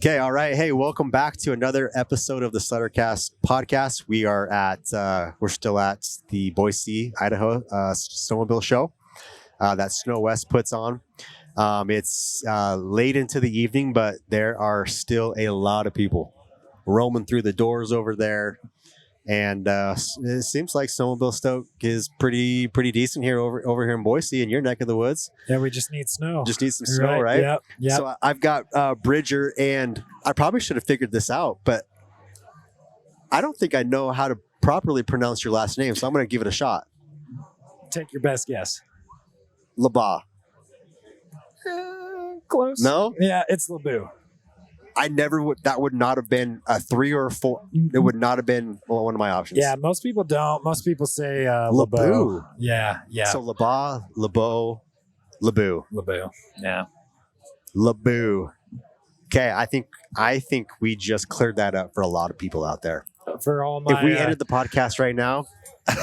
Okay, all right. Hey, welcome back to another episode of the Sledder Cast podcast. We are we're still at the Boise, Idaho snowmobile show that Snow West puts on. It's late into the evening, but there are still a lot of people roaming through the doors over there. And it seems like Snowmobile Stoke is pretty decent here over here in Boise, in your neck of the woods. Yeah, we just need snow. Just need some snow, right? Yep. So I've got Bridger, and I probably should have figured this out, but I don't think I know how to properly pronounce your last name, so I'm going to give it a shot. Take your best guess. LaBau. Close. No? Yeah, it's LaBau. I never would. That would not have been a 3 or a 4. It would not have been one of my options. Yeah, most people don't. Most people say LaBau. LaBau. Yeah. So LaBau, LaBau. LaBau. Yeah. LaBau. Okay, I think we just cleared that up for a lot of people out there. For all my, if we ended the podcast right now,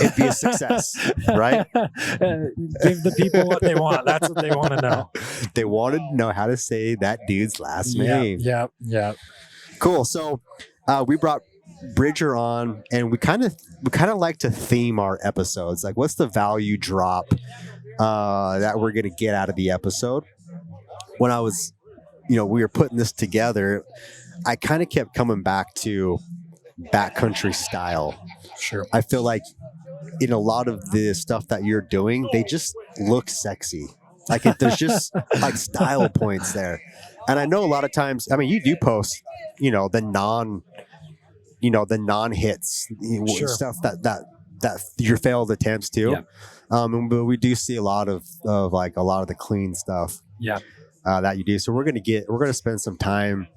it'd be a success, right? Give the people what they want. That's what they want to know. They wanted to know how to say that dude's last name. Yeah. Cool. So we brought Bridger on, and we kind of like to theme our episodes. Like, what's the value drop that we're going to get out of the episode? When I was, we were putting this together, I kind of kept coming back to backcountry style. Sure. I feel like in a lot of the stuff that you're doing, they just look sexy. Like there's just like style points there. And I know a lot of times, I mean, you do post, the non-hits, Sure. stuff that your failed attempts too. Yeah. But we do see a lot of like a lot of the clean stuff. Yeah. That you do. So we're gonna spend some time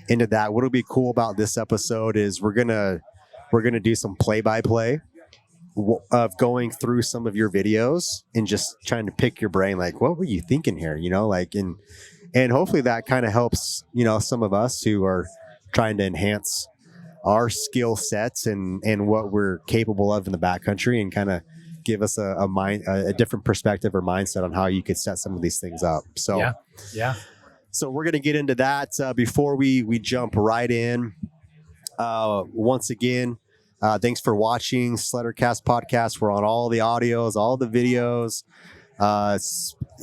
into that. What'll be cool about this episode is we're gonna do some play-by-play of going through some of your videos and just trying to pick your brain, like, what were you thinking here? And hopefully that kind of helps, some of us who are trying to enhance our skill sets and what we're capable of in the backcountry, and kind of give us a different perspective or mindset on how you could set some of these things up. So yeah. So we're going to get into that before we jump right in. Once again, thanks for watching Sledder Cast podcast. We're on all the audios, all the videos.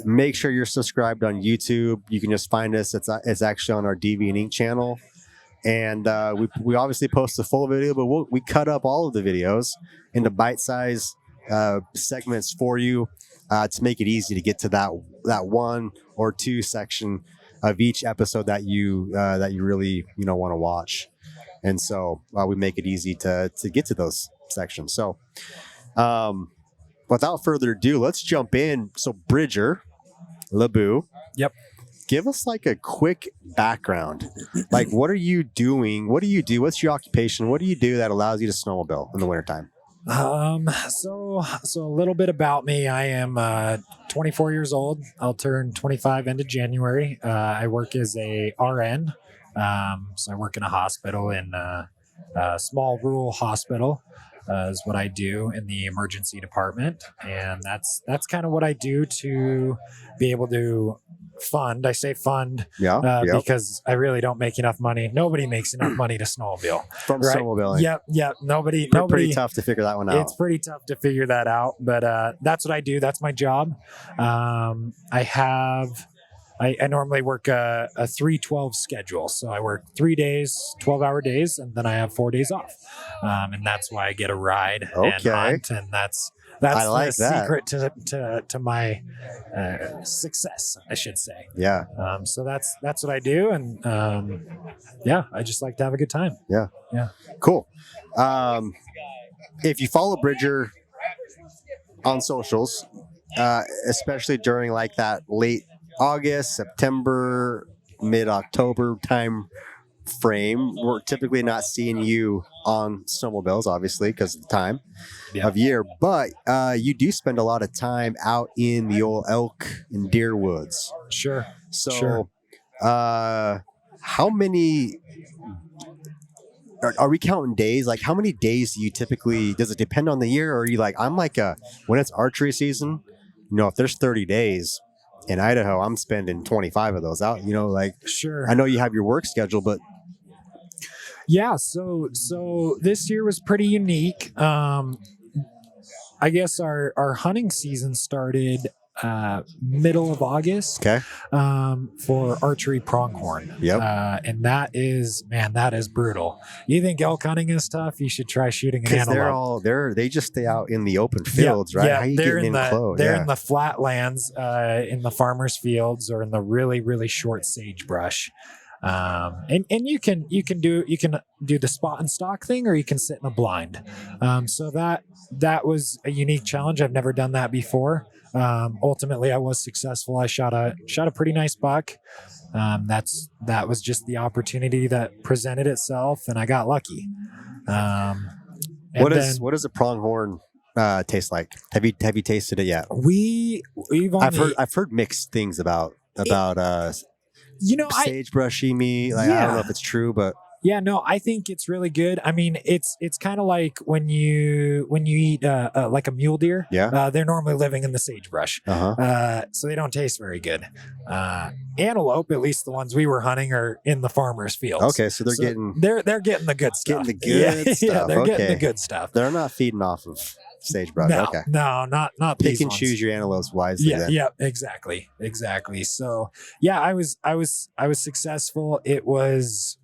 Make sure you're subscribed on YouTube. You can just find us. It's actually on our DV and Ink channel. And we obviously post the full video, but we cut up all of the videos into bite-sized segments for you to make it easy to get to that 1 or 2 section of each episode that you really want to watch. And so we make it easy to get to those sections. So without further ado, let's jump in. So Bridger LaBau. Yep. Give us like a quick background. Like, what are you doing? What do you do? What's your occupation? What do you do that allows you to snowmobile in the wintertime? So a little bit about me. I am 24 years old. I'll turn 25 end of January. I work as a RN. So I work in a hospital, in a small rural hospital, is what I do in the emergency department. And that's kind of what I do to be able to fund. I say fund because I really don't make enough money. Nobody makes enough money to snowmobile. From snowmobiling. Yep. Nobody. Pretty tough to figure that one out. It's pretty tough to figure that out, but that's what I do. That's my job. I normally work a 3-12 schedule. So I work 3 days, 12-hour days, and then I have 4 days off. And that's why I get a ride and hunt. And that's the secret to my success, I should say. Yeah. So that's what I do. And I just like to have a good time. Yeah. Yeah. Cool. If you follow Bridger on socials, especially during like that late August, September, mid-October time frame, we're typically not seeing you on snowmobiles, obviously, because of the time of year. But you do spend a lot of time out in the old elk and deer woods. Sure. So, how many are we counting days? Like, how many days do you typically? Does it depend on the year, or are you like, I'm like when it's archery season? If there's 30 days. In Idaho, I'm spending 25 of those out, like, sure. I know you have your work schedule, but Yeah, so this year was pretty unique. I guess our hunting season started middle of August Okay. for archery pronghorn. Yep. And that is brutal. You think elk hunting is tough? You should try shooting an Because antelope. they just stay out in the open fields, right? Yeah, How you they're getting in close? they're in the flatlands, in the farmers' fields, or in the really really short sagebrush. And you can do the spot and stock thing, or you can sit in a blind. So that was a unique challenge. I've never done that before. Ultimately, I was successful. I shot a pretty nice buck. That was just the opportunity that presented itself, and I got lucky. What does a pronghorn taste like? Have you tasted it yet? We've only, I've heard mixed things about sagebrushy meat. Like, I don't know if it's true, but yeah, no, I think it's really good. I mean, it's kind of like when you eat like a mule deer. Yeah. They're normally living in the sagebrush, so they don't taste very good. Antelope, at least the ones we were hunting, are in the farmers' fields. Okay, so they're getting the good stuff. Getting the good stuff. Yeah, they're getting the good stuff. They're not feeding off of sagebrush. No, Okay. no, not Pick these and ones. choose your antelopes wisely. Yeah, then. yeah, exactly. So yeah, I was successful. It was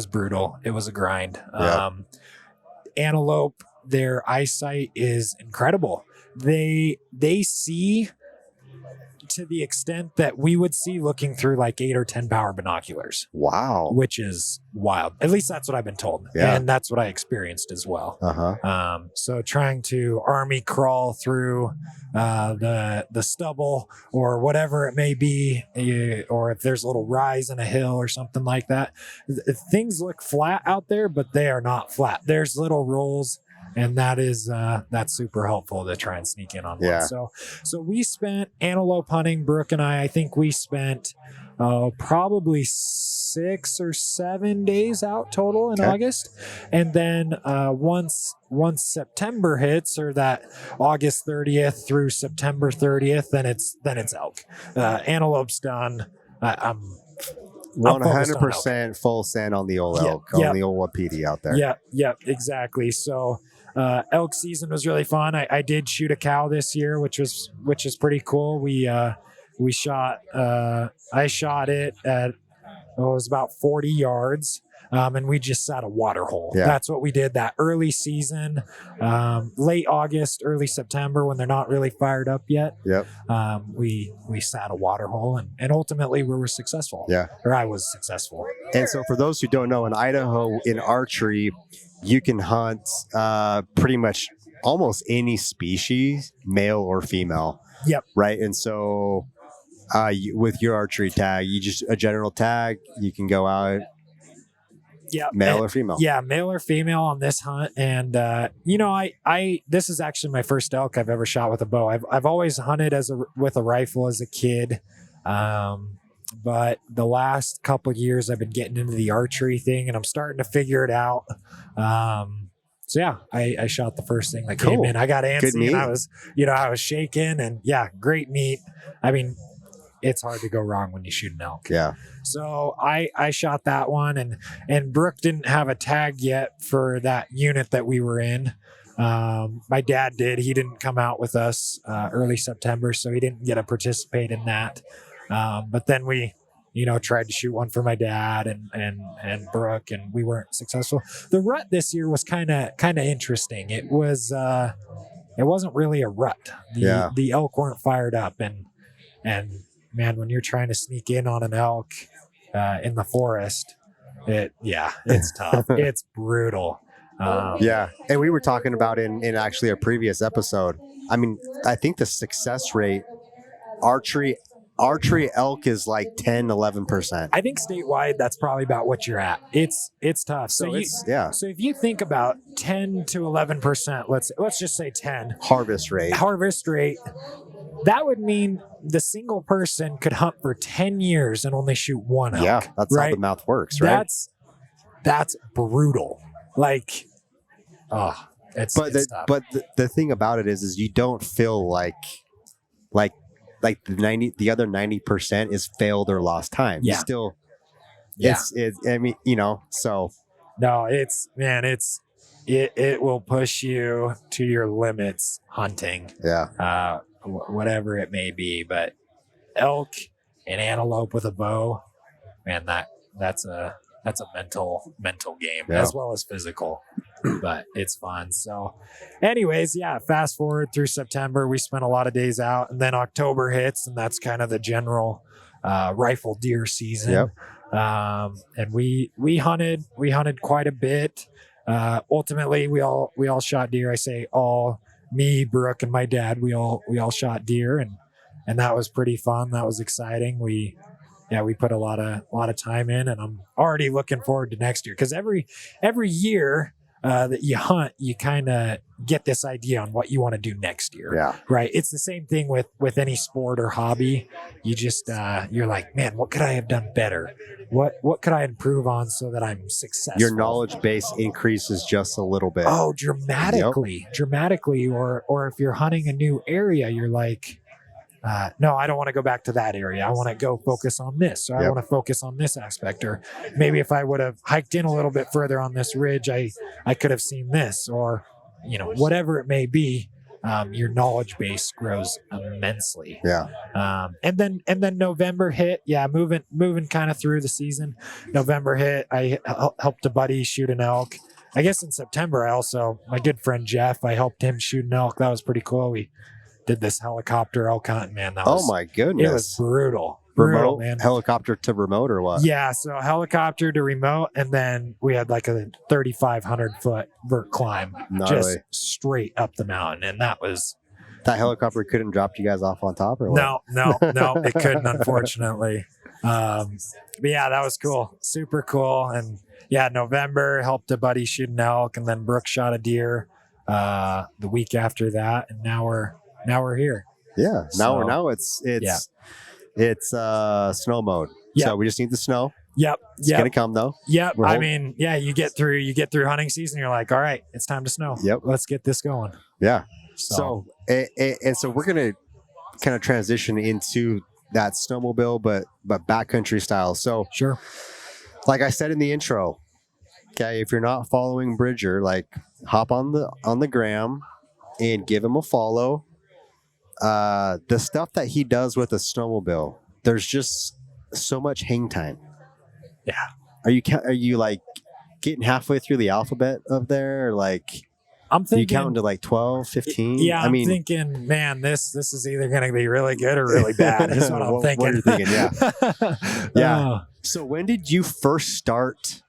brutal. It was a grind. Yeah. Antelope, their eyesight is incredible. They see to the extent that we would see looking through like 8 or 10 power binoculars. Wow. Which is wild. At least that's what I've been told. Yeah. And that's what I experienced as well. So trying to army crawl through the stubble or whatever it may be, or if there's a little rise in a hill or something like that, things look flat out there, but they are not flat. There's little rolls. And that's super helpful to try and sneak in on one. So we spent antelope hunting, Brooke and I think we spent probably 6 or 7 days out total in August. And then once September hits, or that August 30th through September 30th, then it's elk. Antelope's done. I'm 100% full send on the old elk, on the old wapiti out there. Yeah, exactly. So elk season was really fun. I did shoot a cow this year, which is pretty cool. We shot I shot it at it was about 40 yards. And we just sat a water hole. Yeah. That's what we did that early season, late August, early September, when they're not really fired up yet. Yep. We sat a water hole, and ultimately we were successful. Yeah. Or I was successful. And so for those who don't know, in Idaho, in archery, you can hunt pretty much almost any species, male or female. Yep. Right. And so with your archery tag, you just a general tag, you can go out. Yeah, male or female. Yeah, male or female on this hunt. And I this is actually my first elk I've ever shot with a bow. I've always hunted with a rifle as a kid, but the last couple of years I've been getting into the archery thing, and I'm starting to figure it out. So yeah, I shot the first thing that came in. I got antsy, and I was shaking, and yeah, great meat. I mean, it's hard to go wrong when you shoot an elk. Yeah. So I shot that one, and Brooke didn't have a tag yet for that unit that we were in. My dad did. He didn't come out with us early September, so he didn't get to participate in that. But then we, tried to shoot one for my dad and Brooke, and we weren't successful. The rut this year was kind of interesting. It wasn't really a rut. The elk weren't fired up, and man, when you're trying to sneak in on an elk in the forest, it's tough. It's brutal. And we were talking about in actually a previous episode. I mean, I think the success rate, archery elk is like 10-11%. I think statewide that's probably about what you're at. It's tough. So if you think about 10 to 11%, let's just say 10 harvest rate, that would mean the single person could hunt for 10 years and only shoot one elk. Yeah, that's right? how the math works, right? That's brutal. Like, it's tough. But the thing about it is you don't feel like the other 90% is failed or lost time. Yeah. You still, yeah. I mean, so No, it will push you to your limits hunting. Yeah. Whatever it may be, but elk and antelope with a bow, man, that's a mental game as well as physical, but it's fun. So anyways, yeah, fast forward through September, we spent a lot of days out, and then October hits, and that's kind of the general rifle deer season. Yep. And we hunted quite a bit. Ultimately we all shot deer. I say all, me, Brooke, and my dad, we all shot deer, and that was pretty fun. That was exciting. We put a lot of time in, and I'm already looking forward to next year, because every year that you hunt, you kind of get this idea on what you want to do next year. Yeah. Right. It's the same thing with any sport or hobby. You just you're like, man, what could I have done better? What could I improve on so that I'm successful? Your knowledge base increases just a little bit. Oh, dramatically. Or if you're hunting a new area, you're like, no, I don't want to go back to that area. I want to go focus on this. Or I want to focus on this aspect. Or maybe if I would have hiked in a little bit further on this ridge, I could have seen this, or, whatever it may be. Your knowledge base grows immensely. Yeah. And then November hit. Yeah. Moving kind of through the season. November hit. I helped a buddy shoot an elk. I guess in September, my good friend Jeff, I helped him shoot an elk. That was pretty cool. We did this helicopter elk hunt, man. My goodness. It was brutal. Remote, man. Helicopter to remote or what? Yeah, so helicopter to remote, and then we had like a 3,500 foot vert climb, just straight up the mountain, and that helicopter couldn't drop you guys off on top, or what? No, it couldn't, unfortunately. But yeah, that was cool, super cool, and yeah, November helped a buddy shoot an elk, and then Brooke shot a deer the week after that, and now we're here. Yeah, now it's snow mode. Yep. So we just need the snow. Yep. It's gonna come though. Yep. I mean, yeah, you get through hunting season, you're like, all right, it's time to snow. Yep. Let's get this going. Yeah. So we're gonna kind of transition into that snowmobile, but backcountry style. So sure. Like I said in the intro, okay, if you're not following Bridger, like hop on the gram and give him a follow. The stuff that he does with a snowmobile, there's just so much hang time. Yeah. Are you like getting halfway through the alphabet up there, or like I'm thinking, you counting to like 12, 15? Yeah, I'm thinking, man, this is either going to be really good or really bad. Is what I'm thinking. What are you thinking? Yeah. Yeah. So when did you first start,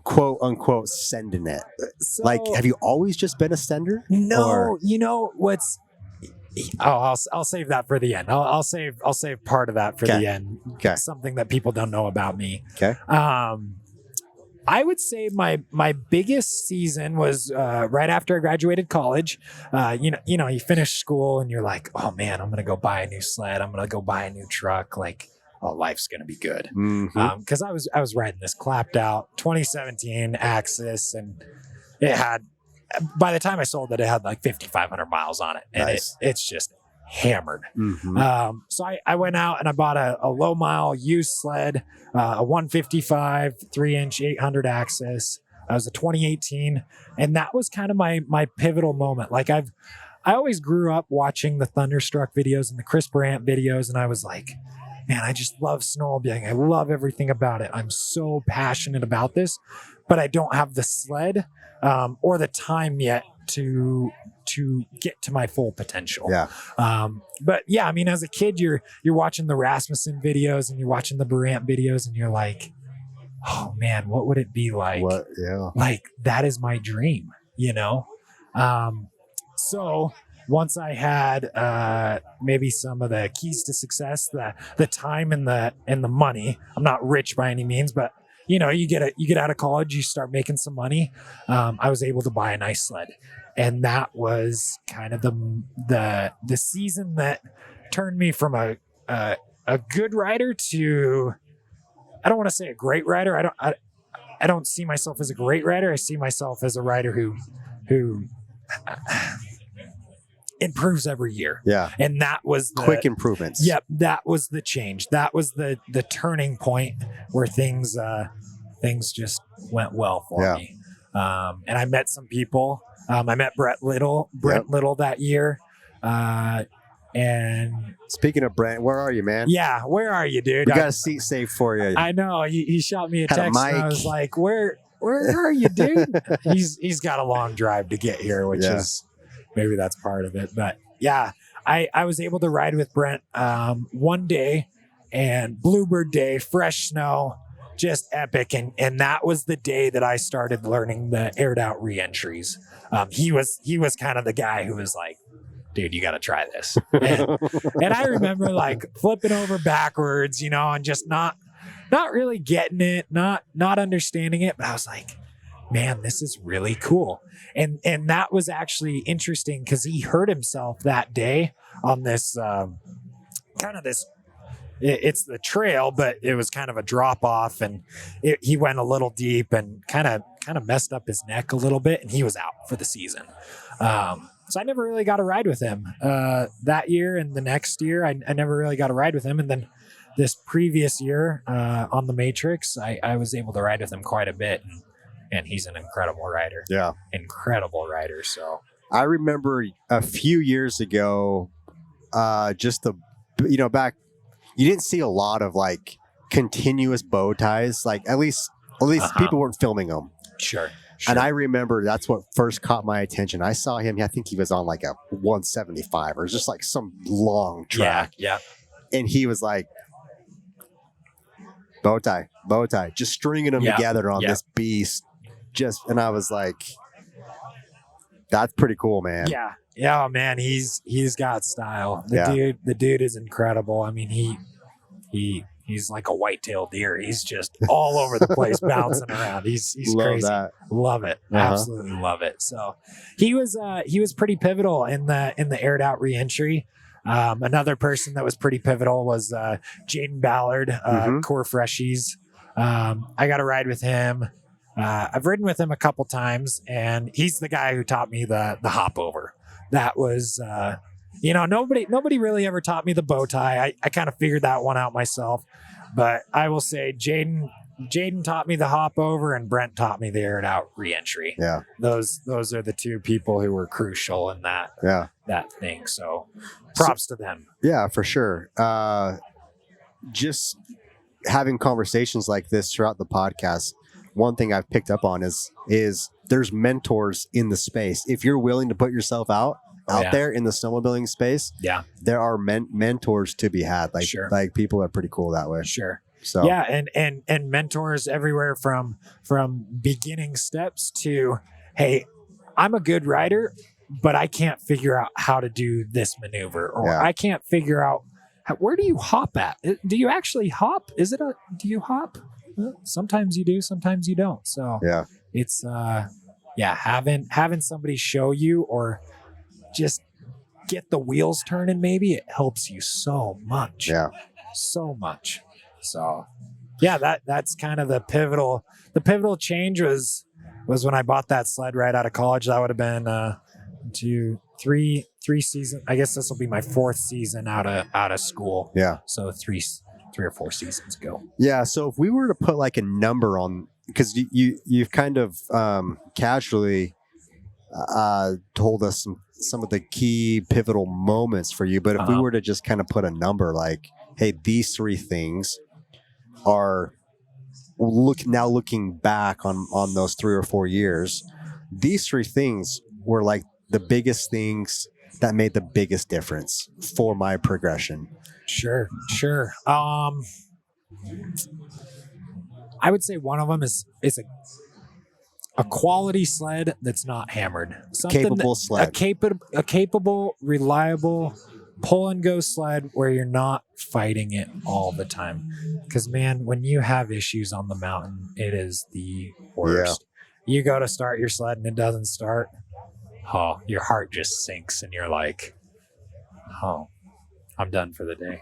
quote unquote, sending it? Like, have you always just been a sender? No, what's. Oh, I'll save that for the end. I'll save part of that for the end. Okay. Something that people don't know about me. Okay. I would say my biggest season was right after I graduated college. You finish school and you're like, oh man, I'm gonna go buy a new sled. I'm gonna go buy a new truck. Like, oh, life's gonna be good. Because I was riding this clapped out 2017 Axis, and it had. By the time I sold it, it had like 5,500 miles on it, and it's just hammered. Mm-hmm. So I went out and I bought a low mile used sled, a 155 3-inch 800 Axis. I was a 2018, and that was kind of my pivotal moment. Like I always grew up watching the Thunderstruck videos and the Chris Brandt videos, and I was like, man, I just love snowmobiling. I love everything about it. I'm so passionate about this, but I don't have the sled or the time yet to get to my full potential. Yeah. But yeah, I mean, as a kid, you're watching the Rasmussen videos and you're watching the Brandt videos, and you're like, oh man, what would it be like? Yeah. Like, that is my dream, So once I had maybe some of the keys to success, the time and the money. I'm not rich by any means, but you get out of college, you start making some money. I was able to buy a nice sled, and that was kind of the season that turned me from a good rider to, I don't want to say a great rider. I don't see myself as a great rider. I see myself as a rider who improves every year. Yeah. And that was quick improvements. Yep. That was the change. That was the turning point where things things just went well for me. And I met some people. I met Brent Little that year. And speaking of Brent, where are you, man? Yeah, where are you, dude? We got a seat saved for you. I know. He shot me a Had a text, and I mic. was like, "Where are you, dude?" He's got a long drive to get here, which is maybe that's part of it. But yeah, I was able to ride with Brent one day, and Bluebird Day, fresh snow, just epic. And that was the day that I started learning the aired out reentries. He was kind of the guy who was like, dude, you got to try this. And I remember like flipping over backwards, and just not really getting it, not understanding it. But I was like, man, this is really cool. And that was actually interesting because he hurt himself that day on this it's the trail, but it was kind of a drop off, and he went a little deep and kind of messed up his neck a little bit, and he was out for the season. So I never really got a ride with him that year, and the next year I never really got a ride with him. And then this previous year on the Matrix, I was able to ride with him quite a bit, and he's an incredible rider. Yeah, incredible rider. So I remember a few years ago, back, you didn't see a lot of like continuous bow ties. Like at least people weren't filming them. Sure. And I remember that's what first caught my attention. I saw him. I think he was on like a 175 or just like some long track. Yeah. And he was like, bow tie, just stringing them together on this beast. And I was like, that's pretty cool, man. Yeah. Yeah, man. He's got style. The dude is incredible. I mean, he's like a white-tailed deer. He's just all over the place, bouncing around. He's crazy. That. Love it. Absolutely love it. So he was pretty pivotal in the aired out reentry. Another person that was pretty pivotal was Jaden Ballard, Core Freshies. I got to ride with him. I've ridden with him a couple times, and he's the guy who taught me the hop over. That was nobody really ever taught me the bow tie. I kind of figured that one out myself, but I will say Jaden taught me the hop over, and Brent taught me the aired out reentry. Yeah, those are the two people who were crucial in that thing. So props to them. Yeah, for sure. Just having conversations like this throughout the podcast, one thing I've picked up on is there's mentors in the space. If you're willing to put yourself out there in the snowmobiling space, there are mentors to be had. Like, like people are pretty cool that way. Sure. So and mentors everywhere from beginning steps to, hey, I'm a good rider, but I can't figure out how to do this maneuver, or I can't figure out where do you hop at? Do you actually hop? Do you hop? Sometimes you do, sometimes you don't. So it's having somebody show you or just get the wheels turning, maybe it helps you so much. So much. So that's kind of the pivotal change was when I bought that sled right out of college. That would have been 3 seasons. I guess this will be my 4th season out of school. So 3 or 4 seasons ago. So if we were to put like a number on, because you've kind of casually told us some of the key pivotal moments for you, but if we were to just kind of put a number like, hey, these 3 things are looking back on those 3 or 4 years, these 3 things were like the biggest things that made the biggest difference for my progression. Sure. I would say one of them is a quality sled that's not hammered. Sled. A capable, reliable pull and go sled where you're not fighting it all the time. Because man, when you have issues on the mountain, it is the worst. You go to start your sled and it doesn't start. Oh, your heart just sinks and you're like, oh, I'm done for the day.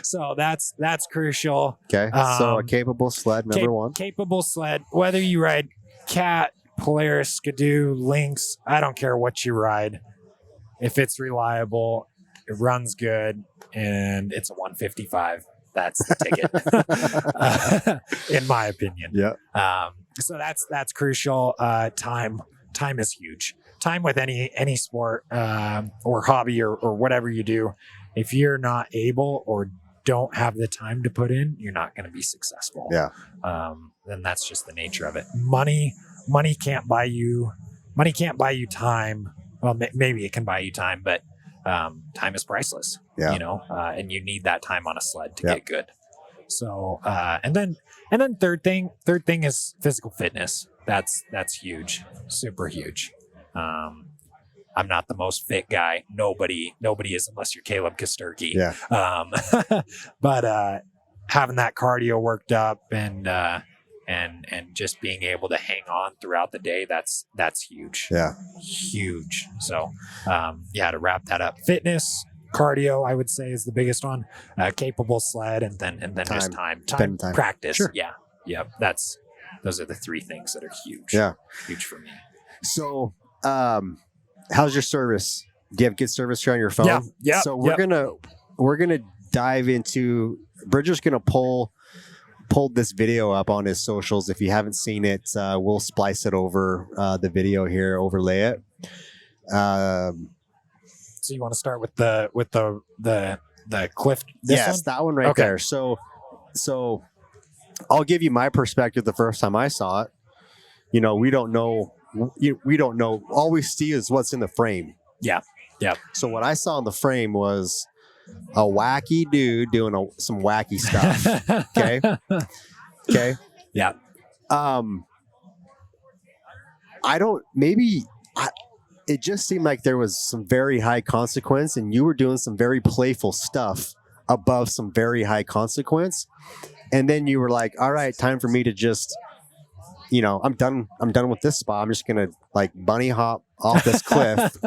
So that's crucial. Okay. So a capable sled, number one. Capable sled, whether you ride Cat, Polaris, Skidoo, Lynx, I don't care what you ride. If it's reliable, it runs good, and it's a 155, that's the ticket, in my opinion. Yeah. So that's crucial. Time is huge. Time with any sport or hobby or whatever you do. If you're not able or don't have the time to put in, you're not going to be successful. Yeah. And that's just the nature of it. Money can't buy you time. Well, maybe it can buy you time, but time is priceless. Yeah. You know, and you need that time on a sled to get good. So, and then third thing is physical fitness. That's huge, super huge. I'm not the most fit guy. Nobody is unless you're Caleb Kosturki. Yeah. But having that cardio worked up and just being able to hang on throughout the day, that's huge. Yeah. Huge. So, to wrap that up, fitness, cardio, I would say is the biggest one. Capable sled, and then just time, practice. Sure. Yeah. Yep. Those are the three things that are huge. Yeah. Huge for me. So, how's your service? Do you have good service here on your phone? Yeah. So we're gonna dive into. Bridger's gonna pull this video up on his socials. If you haven't seen it, we'll splice it over the video here, overlay it. So you want to start with the cliff? Yes, that one right there. So I'll give you my perspective. The first time I saw it, we don't know. We don't know. All we see is what's in the frame. Yeah. So what I saw in the frame was a wacky dude doing some wacky stuff. Okay. Yeah. It just seemed like there was some very high consequence, and you were doing some very playful stuff above some very high consequence. And then you were like, all right, time for me to just, I'm done with this spot. I'm just going to like bunny hop off this cliff,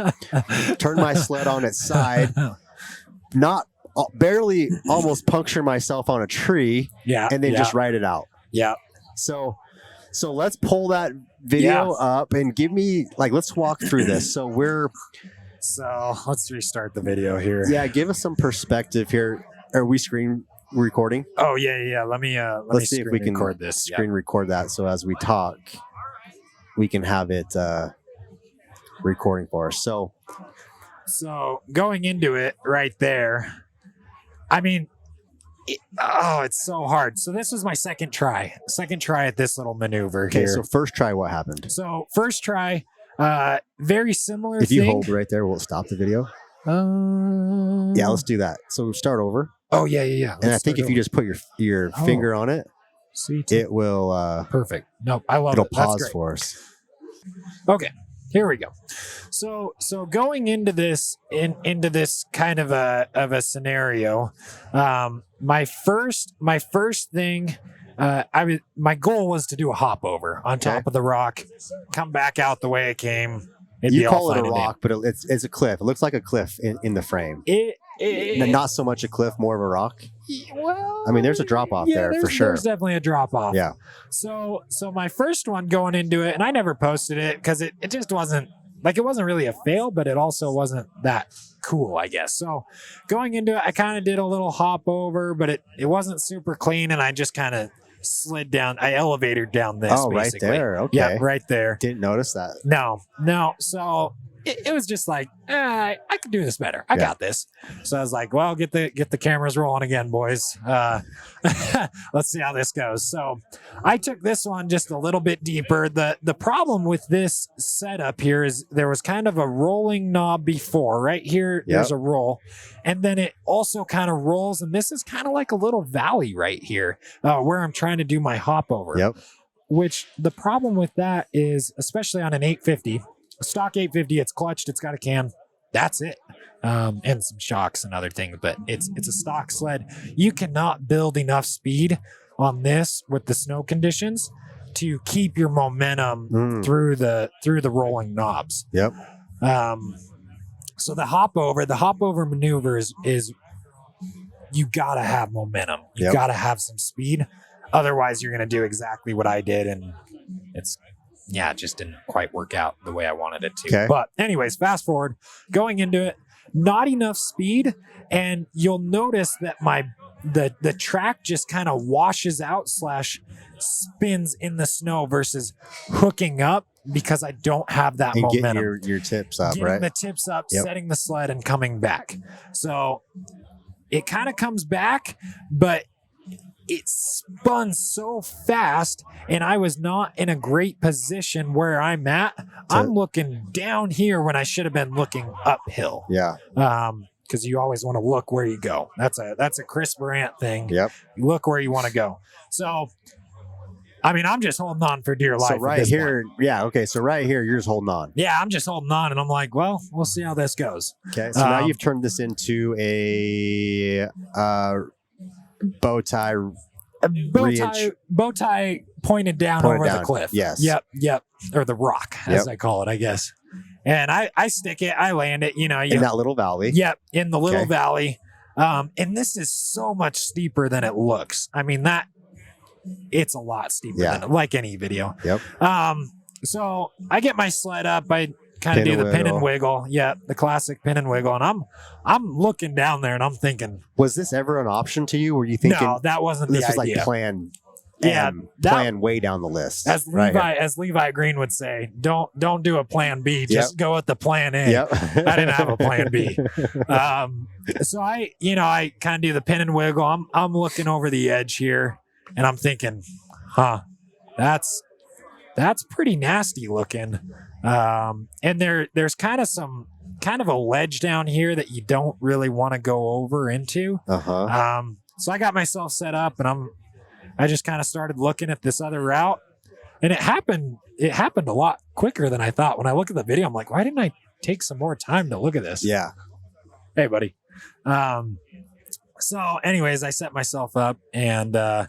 turn my sled on its side, barely almost puncture myself on a tree, and then just ride it out. Yeah. So let's pull that video up and give me let's walk through this. So let's restart the video here. Yeah, give us some perspective here. Are we screen recording? Oh yeah. Let me see if we can record this. Screen record that, so as we talk, we can have it recording for us. So going into it right there, I mean, it's so hard. So this was my second try at this little maneuver here. Okay, so first try, what happened? So first try, very similar If thing. you hold right there, will it stop the video? Yeah, let's do that. So start over. Oh, yeah. And I think if you just put your finger on it, it will... perfect. Nope, I love it. It'll pause for us. Okay, here we go. So going into this kind of a scenario, my first thing, my goal was to do a hop over on top of the rock, come back out the way it came. You call it a rock, but it's a cliff. It looks like a cliff in the frame. Not so much a cliff, more of a rock. Well, I mean, there's a drop off there for sure. There's definitely a drop off. Yeah. So my first one going into it, and I never posted it because it just wasn't it wasn't really a fail, but it also wasn't that cool, I guess. So going into it, I kind of did a little hop over, but it wasn't super clean, and I just kind of slid down. I elevated down this. Oh, basically. Right there. Okay. Yeah, right there. Didn't notice that. No. So it was just like, I could do this better. I got this. So I was like, well, get the cameras rolling again, boys. Let's see how this goes. So I took this one just a little bit deeper. The problem with this setup here is there was kind of a rolling knob before. Right here, there's a roll. And then it also kind of rolls. And this is kind of like a little valley right here where I'm trying to do my hop over. Yep. Which the problem with that is, especially on an 850, a stock 850, it's clutched, it's got a cam. That's it. And some shocks and other things, but it's a stock sled. You cannot build enough speed on this with the snow conditions to keep your momentum through the rolling knobs. Yep. So the hop over maneuver is you gotta have momentum. You gotta have some speed. Otherwise, you're gonna do exactly what I did, and it just didn't quite work out the way I wanted it to. Okay. But anyways, fast forward, going into it, not enough speed, and you'll notice that my the track just kind of washes out / spins in the snow versus hooking up because I don't have that and momentum. get your tips up, Getting right? the tips up, Yep. setting the sled, and coming back. So it kind of comes back, but it spun so fast, and I was not in a great position where I'm at. I'm looking down here when I should have been looking uphill. Yeah. Because you always want to look where you go. That's a Chris Brandt thing. Yep. You look where you want to go. So, I mean, I'm just holding on for dear life. So at right this here, point. yeah, okay. So right here, you're just holding on. Yeah, I'm just holding on, and I'm like, well, we'll see how this goes. Okay. So now you've turned this into a bow tie. Bow tie pointed down over the cliff. Yes. Yep. Or the rock, as I call it, I guess. And I stick it, I land it, in that little valley. Yep, in the little valley. And this is so much steeper than it looks. I mean, it's a lot steeper than it, like any video. Yep. So I get my sled up, I kind of do the pin and wiggle. Yeah, the classic pin and wiggle. And I'm looking down there and I'm thinking, was this ever an option to you? Were you thinking no, that wasn't this the was idea. like plan? Yeah, plan way down the list. As Levi Green would say, don't do a plan B, just go with the plan A. Yep. I didn't have a plan B. So I kind of do the pin and wiggle. I'm looking over the edge here and I'm thinking, that's pretty nasty looking. And there's kind of a ledge down here that you don't really want to go over into. So I got myself set up and I just kind of started looking at this other route, and it happened a lot quicker than I thought. When I look at the video, I'm like, why didn't I take some more time to look at this? Yeah. Hey, buddy. So anyways, I set myself up and I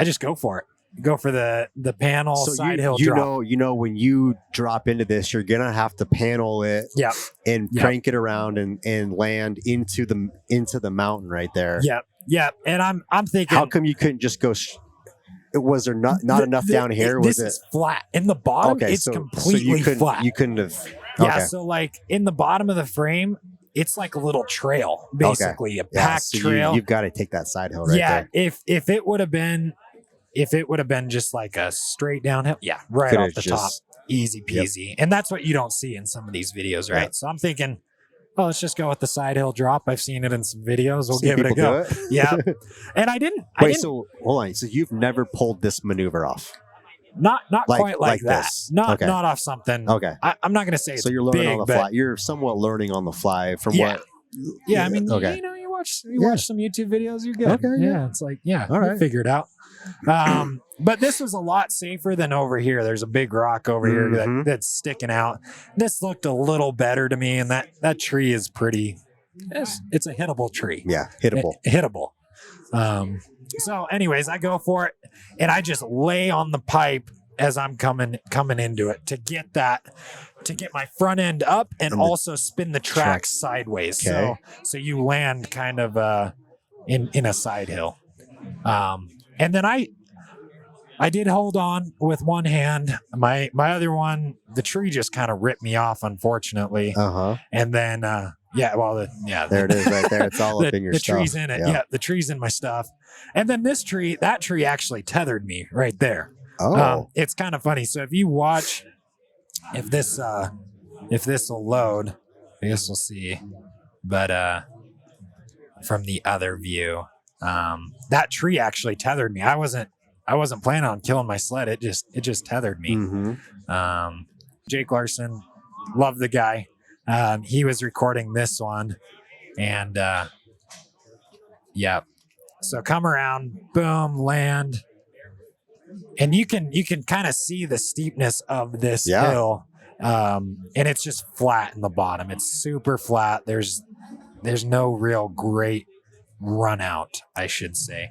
just go for it. Go for the panel side hill drop. You know, when you drop into this, you're going to have to panel it and crank it around and land into the mountain right there. Yep. And I'm thinking, how come you couldn't just go? Was there not enough down here? This is flat in the bottom. It's completely flat. You couldn't have. Yeah. So like in the bottom of the frame, it's like a little trail, basically a packed trail. You've got to take that side hill right there. If it would have been just like a straight downhill, right off the top, easy peasy. And that's what you don't see in some of these videos, right? So I'm thinking, let's just go with the side hill drop. I've seen it in some videos. We'll give it a go. Yeah. And I didn't. So hold on. So you've never pulled this maneuver off? Not quite like that. This. Not off something. Okay. I'm not going to say it's so you're learning big, on the fly. You're somewhat learning on the fly from what? Yeah. I mean, you watch some YouTube videos, you're good. Okay. Yeah. It's like, all right. Figure it out. But this was a lot safer than over here. There's a big rock over here that's sticking out. This looked a little better to me, and that tree is pretty. It's a hittable tree. Yeah, hittable. Hittable. So, anyways, I go for it, and I just lay on the pipe as I'm coming into it to get my front end up and also spin the track sideways. Okay. So you land kind of in a side hill. And then I did hold on with one hand. My other one, the tree just kind of ripped me off, unfortunately. And then, there it is right there. It's all up in your stuff. The tree's in it. Yeah, the tree's in my stuff. And then that tree actually tethered me right there. It's kind of funny. So if you watch, if this will load, I guess we'll see. But from the other view, that tree actually tethered me. I wasn't planning on killing my sled. It just tethered me. Jake Larson, love the guy. He was recording this one, and so come around, boom, land, and you can kind of see the steepness of this hill, and it's just flat in the bottom. It's super flat. There's no real great run out, I should say.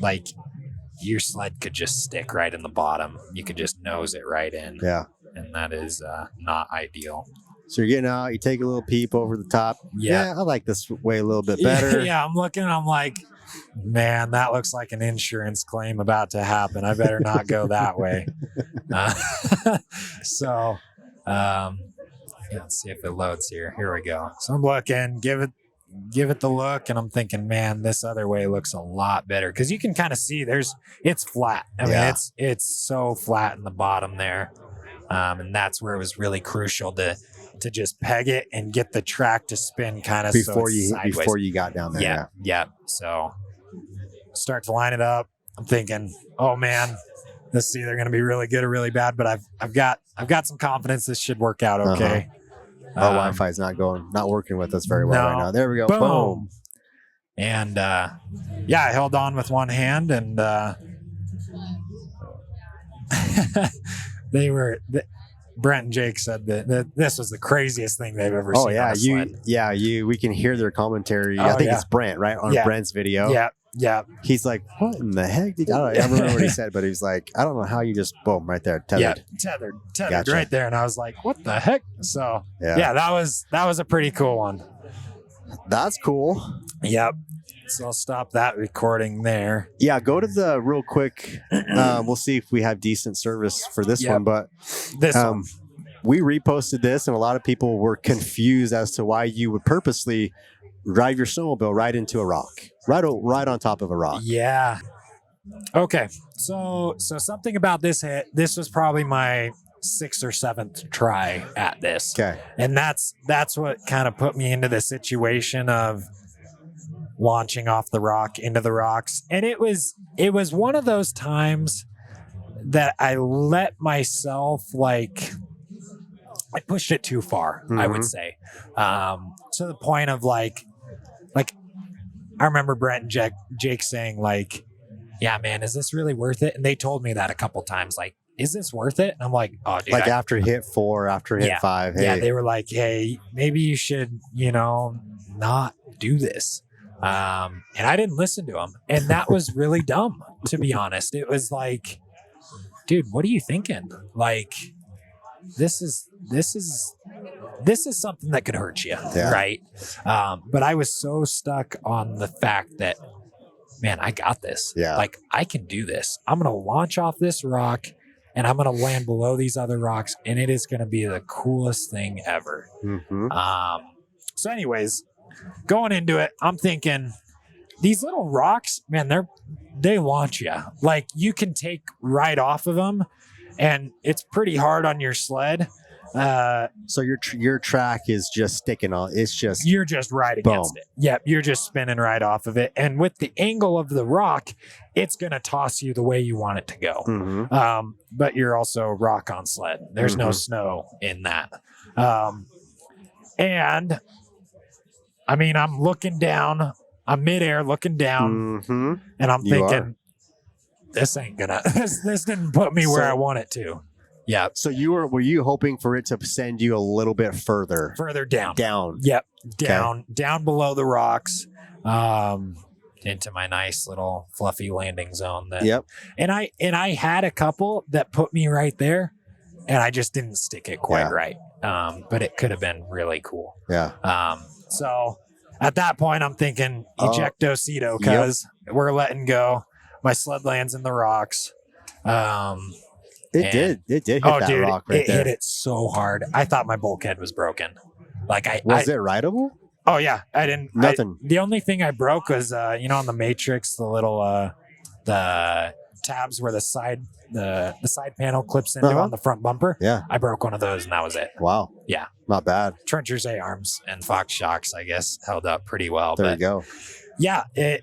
Like your sled could just stick right in the bottom. You could just nose it right in. Yeah. And that is not ideal. So you're getting out, you take a little peep over the top. Yeah. I like this way a little bit better. Yeah, I'm looking, I'm like, man, that looks like an insurance claim about to happen. I better not go that way. Let's see if it loads here. Here we go. So I'm looking, give give it the look, and I'm thinking, man, this other way looks a lot better because you can kind of see it's flat. I mean, it's so flat in the bottom there, and that's where it was really crucial to just peg it and get the track to spin kind of before you got down there. Yeah. So start to line it up. I'm thinking, oh man, this is either going to be really good or really bad, but I've got some confidence this should work out okay. Our Wi-Fi is not working with us very well right now. There we go. Boom. And I held on with one hand, and Brent and Jake said that this was the craziest thing they've ever seen. Oh yeah, we can hear their commentary. I think it's Brent, right, on Brent's video. Yeah. He's like, what in the heck? I don't remember what he said, but he was like, I don't know how you just boom right there, tethered. Yeah, tethered right there, and I was like, what the heck? So that was a pretty cool one. That's cool. Yep. So I'll stop that recording there. Yeah, go to the real quick. We'll see if we have decent service for this one, but this one. We reposted this, and a lot of people were confused as to why you would purposely drive your snowmobile right into a rock, right on top of a rock. Yeah. Okay. So something about this hit. This was probably my 6th or 7th try at this. Okay. And that's what kind of put me into the situation of launching off the rock into the rocks. And it was one of those times that I let myself I pushed it too far, I would say. To the point of like I remember Brent and Jake saying yeah, man, is this really worth it? And they told me that a couple times, is this worth it? And I'm like, oh, dude. After hit 4, after hit 5. Hey. Yeah, they were like, hey, maybe you should, not do this. And I didn't listen to them. And that was really dumb, to be honest. It was like, dude, what are you thinking? This is something that could hurt you, right? But I was so stuck on the fact that, man, I got this. Yeah. I can do this. I'm going to launch off this rock, and I'm going to land below these other rocks, and it is going to be the coolest thing ever. So anyways, going into it, I'm thinking these little rocks, man, they launch you. You can take right off of them, and it's pretty hard on your sled. So your track is just sticking on. It's just you're just right against it. Yep, you're just spinning right off of it, and with the angle of the rock, it's gonna toss you the way you want it to go. But you're also rock on sled. There's no snow in that. And I mean, I'm looking down. I'm midair looking down, and I'm thinking, this ain't gonna. This didn't put me where I want it to. Yeah. So were you hoping for it to send you a little bit further? Further down. Down. Yep. Down below the rocks, into my nice little fluffy landing zone. And I had a couple that put me right there, and I just didn't stick it quite right. But it could have been really cool. Yeah. So at that point, I'm thinking ejectocito, because we're letting go. My sled lands in the rocks. It did hit that rock right there. It hit it so hard. I thought my bulkhead was broken. Was it rideable? Oh yeah, I didn't. Nothing. The only thing I broke was, on the Matrix, the little the tabs where the side panel clips into on the front bumper. Yeah, I broke one of those, and that was it. Wow. Yeah, not bad. Trencher's A-arms and Fox shocks, I guess, held up pretty well. There you go. Yeah, it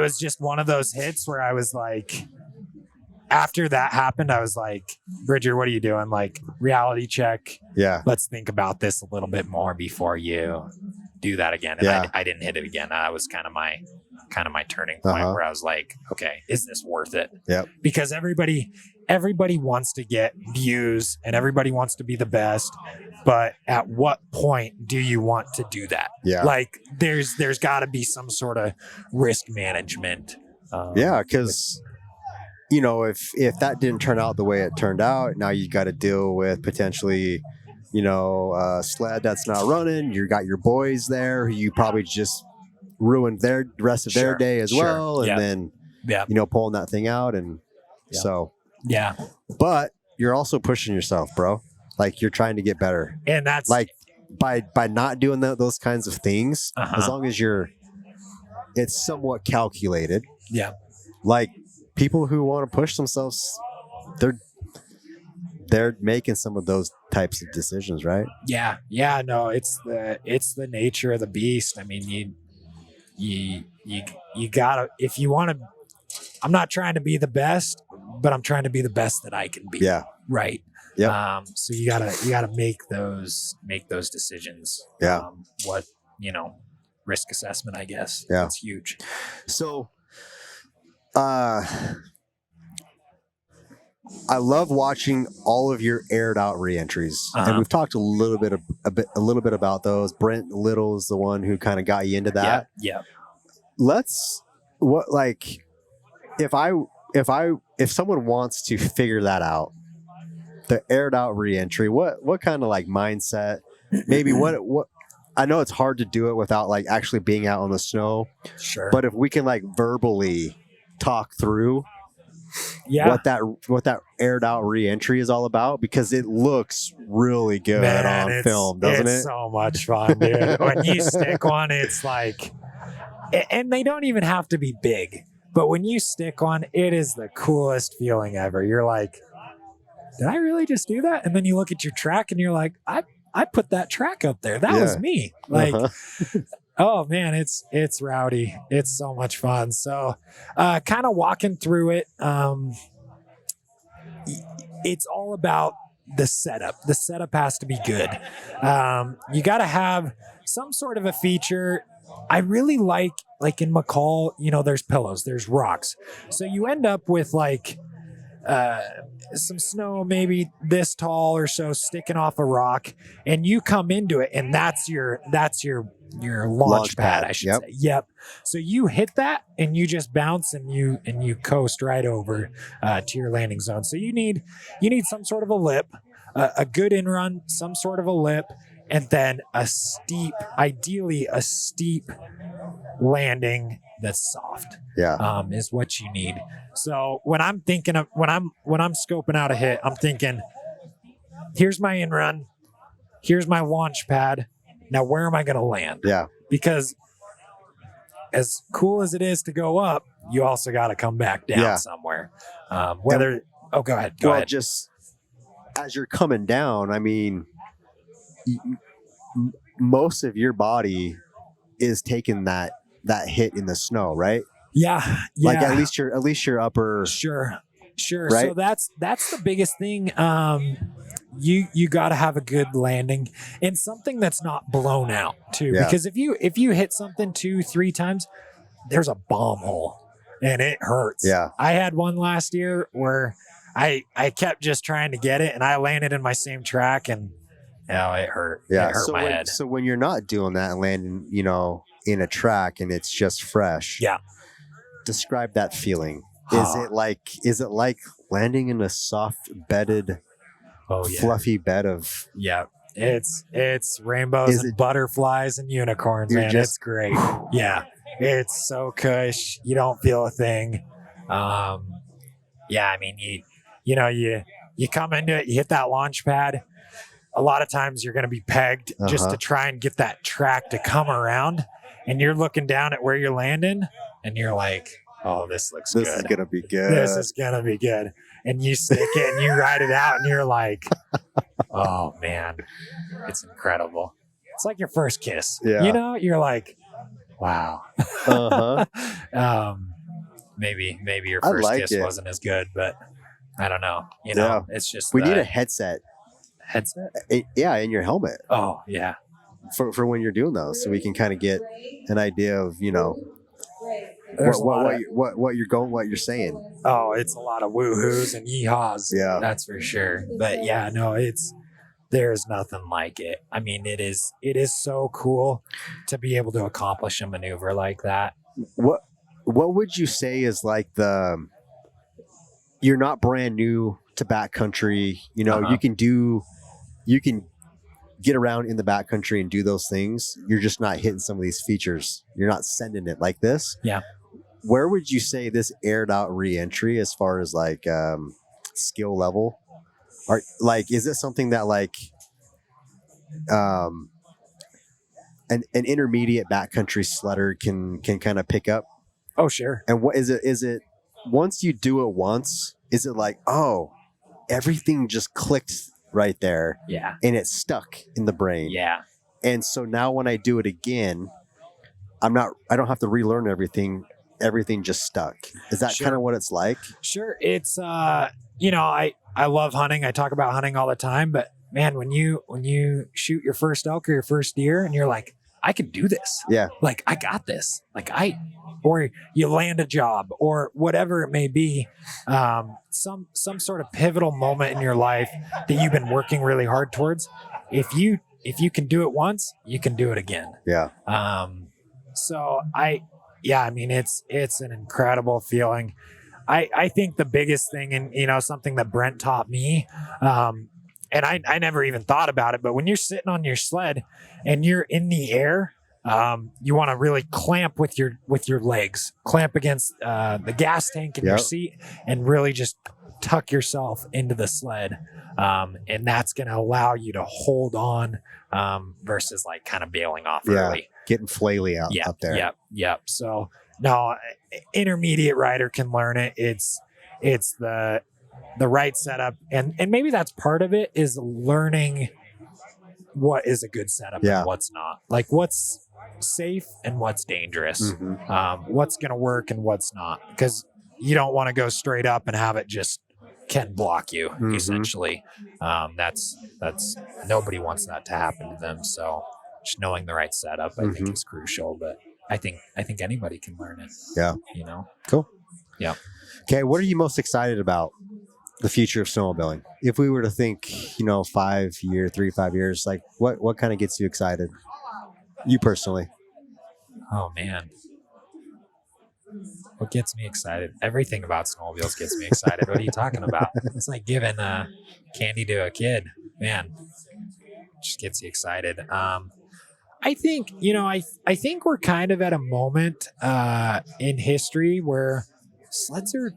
was just one of those hits where I was like, after that happened, I was like, Bridger, what are you doing? Reality check. Yeah. Let's think about this a little bit more before you do that again. And I didn't hit it again. That was kind of my turning point where I was like, okay, is this worth it? Yep. Because everybody wants to get views and everybody wants to be the best. But at what point do you want to do that? Yeah. There's got to be some sort of risk management. Because if that didn't turn out the way it turned out, now you got to deal with potentially, a sled that's not running. You got your boys there who you probably just ruined the rest of their day as well. And then, pulling that thing out. And so, yeah. But you're also pushing yourself, bro. You're trying to get better. And that's by not doing those kinds of things, as long as it's somewhat calculated. Yeah. Like people who want to push themselves, they're making some of those types of decisions, right? Yeah. Yeah. No, it's the nature of the beast. I mean, you gotta, if you want to, I'm not trying to be the best, but I'm trying to be the best that I can be. Yeah. Right. Yep. So you gotta make those decisions. Yeah. What, risk assessment, I guess. Yeah. It's huge. So, I love watching all of your aired out reentries, and we've talked a little bit about those. Brent Little is the one who kind of got you into that. Yeah. If someone wants to figure that out, the aired out reentry, what kind of like mindset, maybe what I know it's hard to do it without like actually being out on the snow. Sure. But if we can like verbally talk through what that aired out reentry is all about, because it looks really good on film, doesn't it? It's so much fun, dude. When you stick one, it's like, and they don't even have to be big, but when you stick one, it is the coolest feeling ever. You're like, did I really just do that? And then you look at your track and you're like, I put that track up there. That was me. Like, oh man, it's rowdy. It's so much fun. So, kind of walking through it. It's all about the setup. The setup has to be good. You got to have some sort of a feature. I really like in McCall, there's pillows, there's rocks. So you end up with like, some snow maybe this tall or so sticking off a rock, and you come into it, and that's your launch pad, I should say. Yep. So you hit that and you just bounce and you coast right over to your landing zone. So you need some sort of a lip, a good in run, some sort of a lip, and then ideally a steep landing that's soft. Yeah. Is what you need. So when I'm thinking of when I'm scoping out a hit, I'm thinking, here's my in run, here's my launch pad. Now where am I going to land? Yeah. Because as cool as it is to go up, you also got to come back down somewhere. Go ahead. Go ahead. Just as you're coming down, I mean, most of your body is taking that hit in the snow, right? Yeah. Like at least your upper. Sure. Right? So that's the biggest thing. You got to have a good landing and something that's not blown out too, because if you hit something 2-3 times, there's a bomb hole and it hurts. Yeah. I had one last year where I kept just trying to get it and I landed in my same track and it hurt. Yeah. It hurt my head. So when you're not doing that and landing, in a track and it's just fresh. Yeah. Describe that feeling. Is it like landing in a soft bedded, fluffy bed of? Yeah, it's rainbows and butterflies and unicorns, man. It's great. Yeah, it's so cush. You don't feel a thing. I mean, you come into it, you hit that launch pad. A lot of times you're going to be pegged just to try and get that track to come around, and you're looking down at where you're landing, and you're like, oh, this looks good. This is going to be good. This is going to be good. And you stick it and you ride it out and you're like, oh man, it's incredible. It's like your first kiss. Yeah. You're like, wow. Maybe your first kiss wasn't as good, but I don't know. It's just we need a headset. In your helmet. Oh yeah. For when you're doing those, so we can kind of get an idea of what you're saying. Oh, it's a lot of woohoos and yeehaws. Yeah, that's for sure. But yeah, no, there's nothing like it. I mean, it is so cool to be able to accomplish a maneuver like that. What would you say is like you're not brand new to backcountry. You can get around in the backcountry and do those things. You're just not hitting some of these features. You're not sending it like this. Yeah. Where would you say this aired out reentry as far as like skill level? Or like, is it something that like an intermediate backcountry sledder can kind of pick up? Oh, sure. And what is it? Is it once you do it once? Is it like, oh, everything just clicked right there, Yeah. and it's stuck in the brain? Yeah. And so now when I do it again, I don't have to relearn everything. Everything just stuck. Is that Sure. kind of what it's like? Sure. It's I love hunting. I talk about hunting all the time, but man, when you shoot your first elk or your first deer and you're like, I can do this. Yeah. Like, I got this. Or you land a job or whatever it may be, some sort of pivotal moment in your life that you've been working really hard towards. If you can do it once, you can do it again. Yeah. It's an incredible feeling. I think the biggest thing, and something that Brent taught me, and I never even thought about it, but when you're sitting on your sled and you're in the air, you want to really clamp with your legs, clamp against the gas tank in your seat, and really just tuck yourself into the sled, and that's going to allow you to hold on versus like kind of bailing off early, getting flaily up there. Yep. So no, intermediate rider can learn it. It's the right setup, and maybe that's part of it, is learning what is a good setup and what's not, like what's safe and what's dangerous, what's going to work and what's not, because you don't want to go straight up and have it just can block you, essentially. That's nobody wants that to happen to them. So just knowing the right setup, I think, is crucial. But I think anybody can learn it. Yeah. Cool. Yeah. Okay. What are you most excited about the future of snowmobiling? If we were to think, 5 years, like what kind of gets you excited? You personally? Oh man. What gets me excited? Everything about snowmobiles gets me excited. What are you talking about? It's like giving candy to a kid. Man, just gets you excited. I think, I think we're kind of at a moment in history where sleds are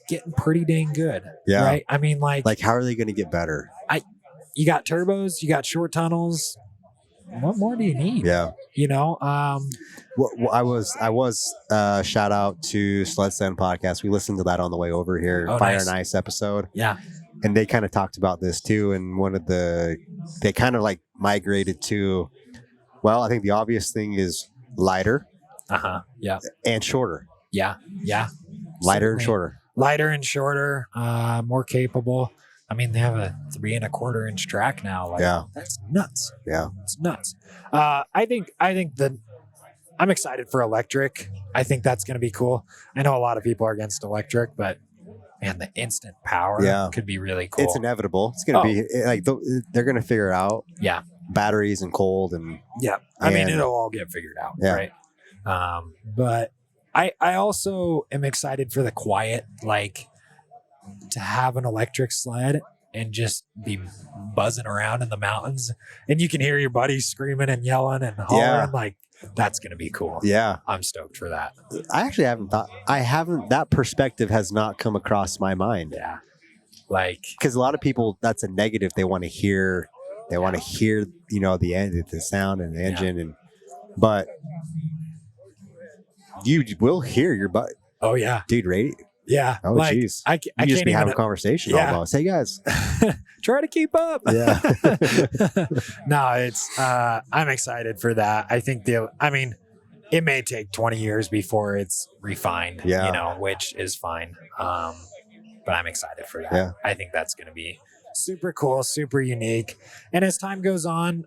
getting pretty dang good. Yeah. Right? I mean, like how are they going to get better? You got turbos, you got short tunnels. What more do you need? Yeah. Well, I was shout out to Sled Stand Podcast. We listened to that on the way over here. Fire nice. and Ice episode. Yeah. And they kind of talked about this too. And they kind of like migrated to, well, I think the obvious thing is lighter. Yeah. And shorter. Yeah. Lighter and shorter. Lighter and shorter, more capable. I mean, they have a 3 1/4 inch track now. That's nuts. Yeah. It's nuts. I think I'm excited for electric. I think that's going to be cool. I know a lot of people are against electric, but man, the instant power could be really cool. It's inevitable. It's going to be like, they're going to figure out batteries and cold and I mean, it'll all get figured out. Right. But I also am excited for the quiet, like to have an electric sled and just be buzzing around in the mountains, and you can hear your buddies screaming and yelling and hollering. Like, that's going to be cool. Yeah. I'm stoked for that. I actually that perspective has not come across my mind. Yeah. Like, because a lot of people, that's a negative. They want to hear, the sound and the engine, but you will hear your butt. Oh yeah. Dude, right? Yeah. Oh, jeez. I you can't just be even having a conversation almost. Hey, guys. Try to keep up. Yeah. No, it's, I'm excited for that. I think it may take 20 years before it's refined, which is fine. But I'm excited for that. Yeah. I think that's going to be super cool, super unique. And as time goes on,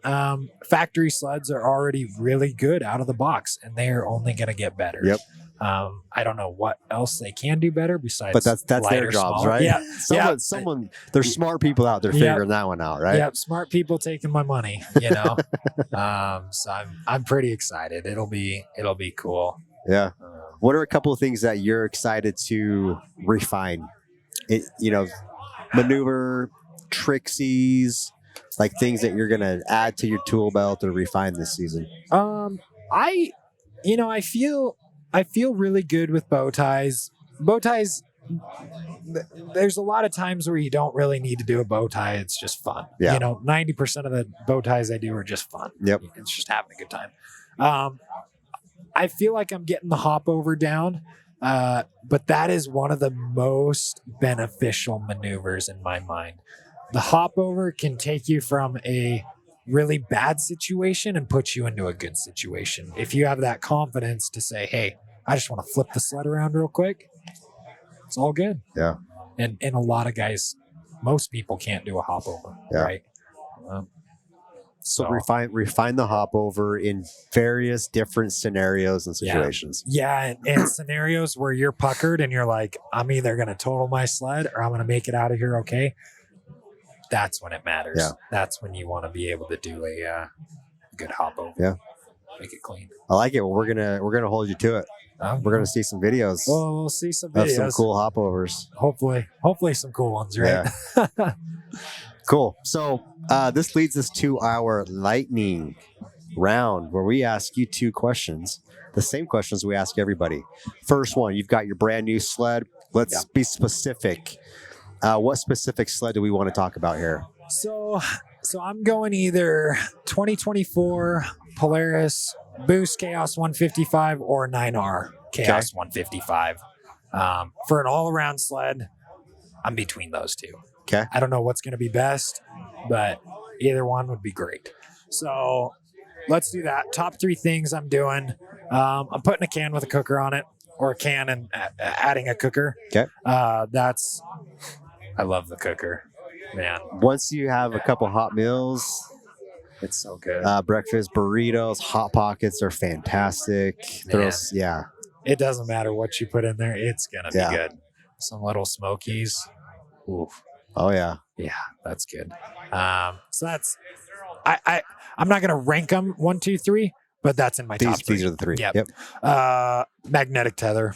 factory sleds are already really good out of the box, and they are only going to get better. Yep. I don't know what else they can do better besides, but that's lighter, their jobs, smaller. right? Yeah. Someone, there's smart people out there figuring that one out, right? Yep. Smart people taking my money, so I'm pretty excited. It'll be cool. Yeah. What are a couple of things that you're excited to refine? Maneuver, tricksies, like things that you're going to add to your tool belt or refine this season? I feel really good with bow ties. Bow ties there's a lot of times where you don't really need to do a bow tie. It's just fun. Yeah. You know, 90% of the bow ties I do are just fun. Yep. It's just having a good time. I feel like I'm getting the hop over down, but that is one of the most beneficial maneuvers in my mind. The hop over can take you from a really bad situation and put you into a good situation. If you have that confidence to say, hey, I just want to flip the sled around real quick, it's all good. Yeah. And a lot of guys, most people can't do a hop over, Yeah. right? So refine the hop over in various different scenarios and situations. Yeah, and scenarios where you're puckered and you're like, I'm either going to total my sled or I'm going to make it out of here okay. That's when it matters. Yeah. That's when you want to be able to do a good hop over. Yeah. Make it clean. I like it. Well, we're gonna hold you to it. We're gonna see some videos. Well, we'll see some of videos. some cool hopovers. Hopefully some cool ones, right? Yeah. Cool. So this leads us to our lightning round, where we ask you 2 questions, the same questions we ask everybody. First one, you've got your brand new sled. Let's be specific. What specific sled do we want to talk about here? So I'm going either 2024 Polaris Boost Chaos 155 or 9R Chaos 155. For an all-around sled, I'm between those two. Okay. I don't know what's going to be best, but either one would be great. So let's do that. Top 3 things I'm doing. I'm putting a can with a cooker on it, or a can and adding a cooker. Okay. I love the cooker, man. Once you have a couple hot meals, It's so good. breakfast burritos, hot pockets are fantastic. Yeah. It doesn't matter what you put in there. It's going to be good. Some little smokies. Oof. Oh yeah. Yeah, that's good. So that's, I'm not going to rank them 1, 2, 3, but that's in my top 3. These are the 3. Yep. Magnetic tether.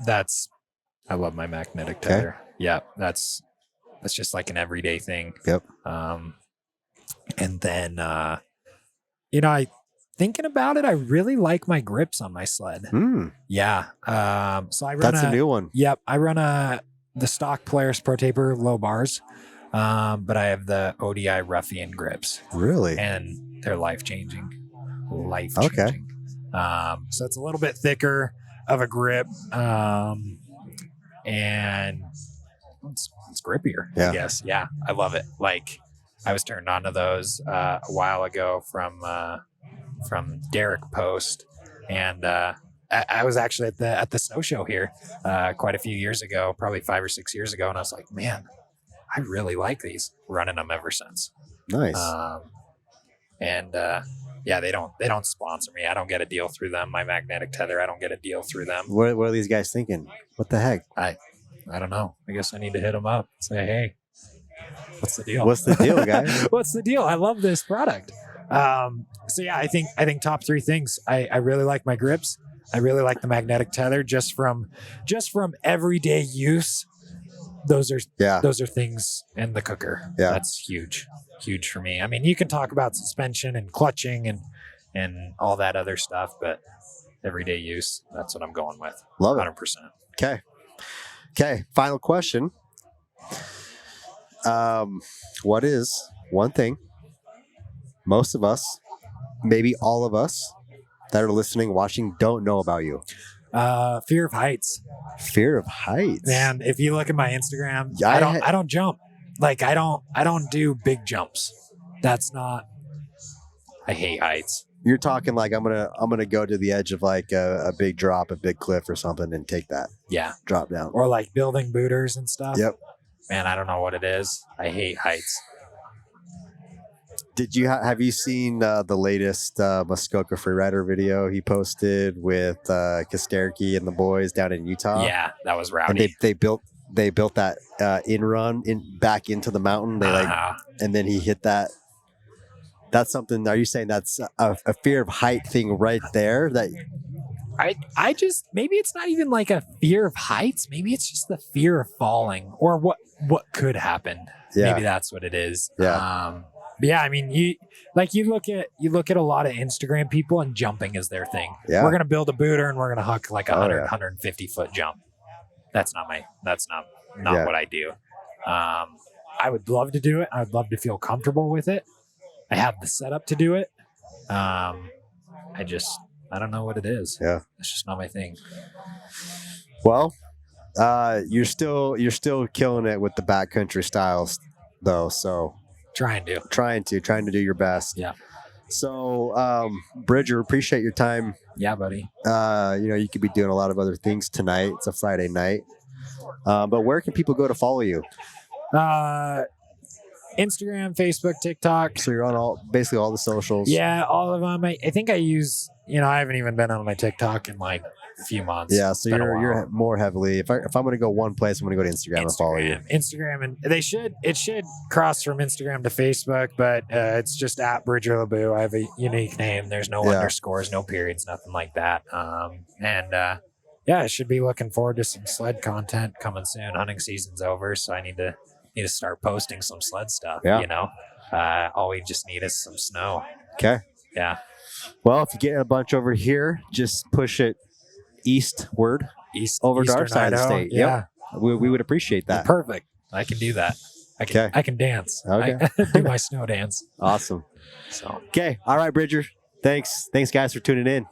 I love my magnetic tether. Yeah. That's just like an everyday thing. Yep. And then, thinking about it, I really like my grips on my sled. Yeah. So I run That's a new one. Yep. I run the stock Polaris Pro Taper low bars. But I have the ODI Ruffian grips. Really? And they're life-changing. Okay. So it's a little bit thicker of a grip. And it's grippier, I guess. Yeah, I love it. Like, I was turned on to those a while ago from Derek Post, and I was actually at the snow show here quite a few years ago, probably 5 or 6 years ago, and I was like, man, I really like these. Running them ever since. Nice. Yeah, they don't sponsor me. I don't get a deal through them. My magnetic tether, I don't get a deal through them. What are these guys thinking? What the heck? I don't know. I guess I need to hit them up. Say, hey, what's the deal? What's the deal, guys? What's the deal? I love this product. So yeah, I think top 3 things. I really like my grips. I really like the magnetic tether just from everyday use. Those are things, and the cooker. Yeah. That's huge for me. I mean, you can talk about suspension and clutching and all that other stuff, but everyday use, that's what I'm going with. Love it. 100%. Okay. Final question. What is one thing most of us, maybe all of us that are listening, watching, don't know about you? Fear of heights. Fear of heights. Man, if you look at my Instagram, Yeah, I don't jump. Like I don't do big jumps. I hate heights. You're talking like I'm gonna go to the edge of like a big drop, a big cliff or something, and take that. Yeah. Drop down. Or like building booters and stuff. Yep. Man, I don't know what it is. I hate heights. Did you have you seen the latest Muskoka Freerider video he posted with Kosterky and the boys down in Utah? Yeah, that was rowdy. And they built that in run back into the mountain. And then he hit that. That's something. Are you saying that's a fear of height thing right there? That I just, maybe it's not even like a fear of heights. Maybe it's just the fear of falling or what could happen. Yeah. Maybe that's what it is. Yeah. But yeah, I mean, you look at a lot of Instagram people and jumping is their thing. Yeah. We're going to build a booter and we're going to huck like 150 foot jump. that's not Yeah. what I do. I would love to do it. I would love to feel comfortable with it. I have the setup to do it. I don't know what it is. Yeah. It's just not my thing. Well, you're still killing it with the backcountry styles though. So Trying to do your best. Yeah. So, Bridger, appreciate your time. Yeah, buddy. You could be doing a lot of other things tonight. It's a Friday night. But where can people go to follow you? Instagram, Facebook, TikTok. So you're on basically all the socials. Yeah, all of them. I think I use, I haven't even been on my TikTok in like a few months. Yeah, so you're more heavily. If I'm going to go one place, I'm going to go to Instagram and follow you. Instagram, and it should cross from Instagram to Facebook, but it's just at Bridger LaBau. I have a unique name. There's no underscores, no periods, nothing like that. I should be looking forward to some sled content coming soon. Hunting season's over, so I need to start posting some sled stuff. Yeah. All we just need is some snow. Okay. Yeah. Well, if you get a bunch over here, just push it eastward over to our side of the state. Yeah. Yep. We would appreciate that. Perfect. I can do that. I can dance. Okay. I do my snow dance. Awesome. So okay. All right, Bridger. Thanks guys for tuning in.